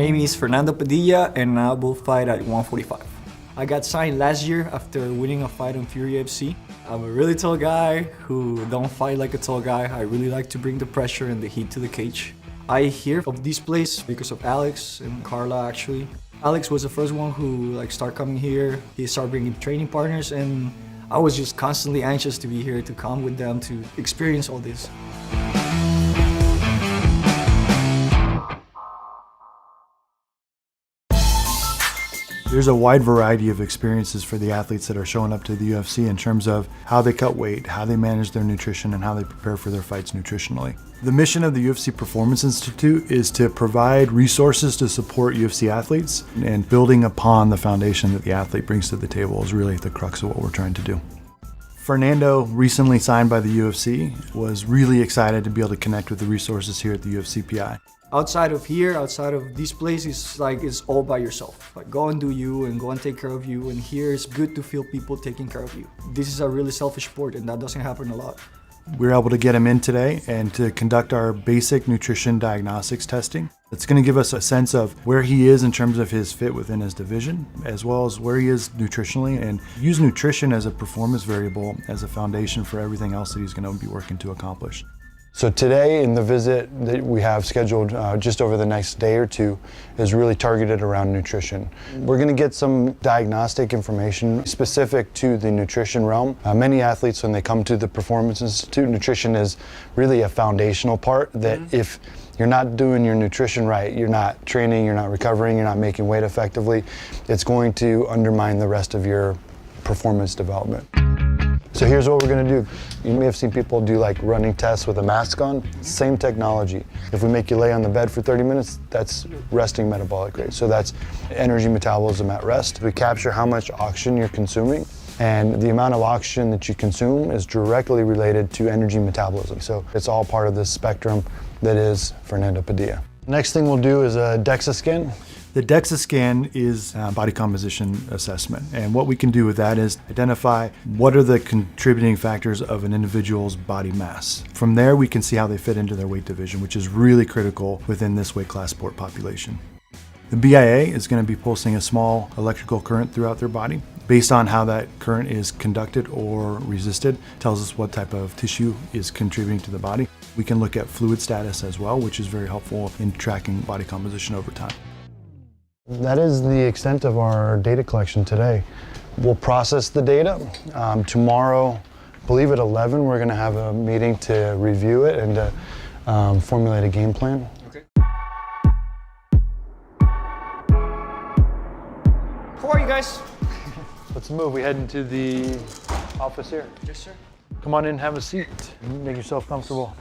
name is Fernando Padilla and I will fight at 145. I got signed last year after winning a fight on Firme UFC. I'm a really tall guy who don't fight like a tall guy. I really like to bring the pressure and the heat to the cage. I hear of this place because of Alex and Carla actually. Alex was the first one who started coming here. He started bringing training partners and I was just constantly anxious to be here to come with them to experience all this. There's a wide variety of experiences for the athletes that are showing up to the UFC in terms of how they cut weight, how they manage their nutrition, and how they prepare for their fights nutritionally. The mission of the UFC Performance Institute is to provide resources to support UFC athletes, and building upon the foundation that the athlete brings to the table is really the crux of what we're trying to do. Fernando, recently signed by the UFC, was really excited to be able to connect with the resources here at the UFC PI. Outside of here, outside of this place, it's all by yourself. Go and do you and go and take care of you. And here it's good to feel people taking care of you. This is a really selfish sport and that doesn't happen a lot. We were able to get him in today and to conduct our basic nutrition diagnostics testing. It's going to give us a sense of where he is in terms of his fit within his division, as well as where he is nutritionally, and use nutrition as a performance variable as a foundation for everything else that he's going to be working to accomplish. So today in the visit that we have scheduled just over the next day or two is really targeted around nutrition. We're going to get some diagnostic information specific to the nutrition realm. Many athletes, when they come to the Performance Institute, nutrition is really a foundational part that if you're not doing your nutrition right, you're not training, you're not recovering, you're not making weight effectively, it's going to undermine the rest of your performance development. So here's what we're going to do. You may have seen people do running tests with a mask on. Same technology. If we make you lay on the bed for 30 minutes, that's resting metabolic rate. So that's energy metabolism at rest. We capture how much oxygen you're consuming, and the amount of oxygen that you consume is directly related to energy metabolism. So it's all part of this spectrum that is Fernando Padilla. Next thing we'll do is a DEXA scan. The DEXA scan is a body composition assessment, and what we can do with that is identify what are the contributing factors of an individual's body mass. From there, we can see how they fit into their weight division, which is really critical within this weight class sport population. The BIA is going to be pulsing a small electrical current throughout their body. Based on how that current is conducted or resisted, tells us what type of tissue is contributing to the body. We can look at fluid status as well, which is very helpful in tracking body composition over time. That is the extent of our data collection today. We'll process the data. Tomorrow, I believe at 11, we're going to have a meeting to review it and to formulate a game plan. Okay. How are you guys? Let's move. We head into the office here. Yes, sir. Come on in, have a seat. Make yourself comfortable.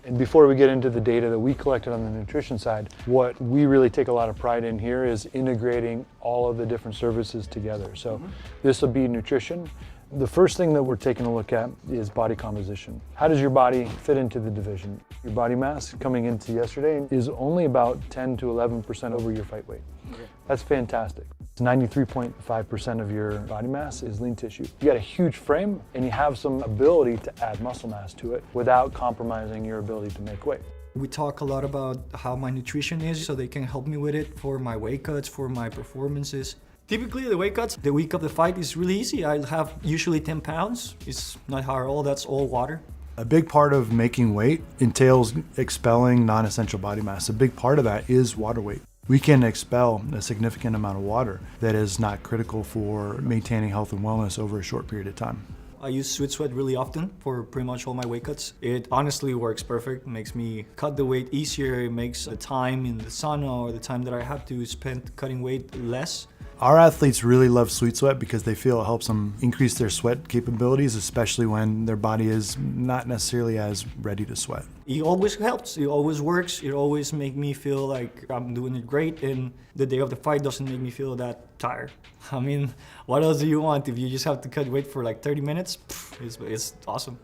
And before we get into the data that we collected on the nutrition side, what we really take a lot of pride in here is integrating all of the different services together. So this will be nutrition. The first thing that we're taking a look at is body composition. How does your body fit into the division? Your body mass coming into yesterday is only about 10 to 11% over your fight weight. Okay. That's fantastic. 93.5% of your body mass is lean tissue. You got a huge frame and you have some ability to add muscle mass to it without compromising your ability to make weight. We talk a lot about how my nutrition is so they can help me with it for my weight cuts, for my performances. Typically the weight cuts, the week of the fight is really easy. I have usually 10 pounds. It's not hard at all, that's all water. A big part of making weight entails expelling non-essential body mass. A big part of that is water weight. We can expel a significant amount of water that is not critical for maintaining health and wellness over a short period of time. I use Sweet Sweat really often for pretty much all my weight cuts. It honestly works perfect. It makes me cut the weight easier. It makes the time in the sauna or the time that I have to spend cutting weight less. Our athletes really love Sweet Sweat because they feel it helps them increase their sweat capabilities, especially when their body is not necessarily as ready to sweat. It always helps, it always works, it always makes me feel like I'm doing it great, and the day of the fight doesn't make me feel that tired. I mean, what else do you want if you just have to cut weight for 30 minutes? It's awesome.